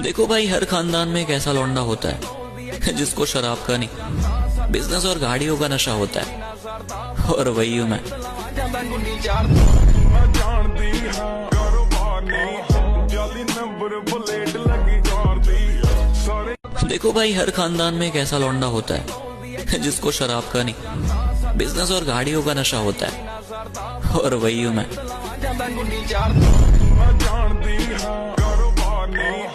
देखो भाई, हर खानदान में एक ऐसा लौंडा होता है जिसको शराब का नहीं, बिजनेस और गाड़ियों का नशा होता है, और वही हूं मैं। देखो भाई, हर खानदान में एक ऐसा लौंडा होता है जिसको शराब का नहीं, बिजनेस और गाड़ियों का नशा होता है, और वही हूं मैं।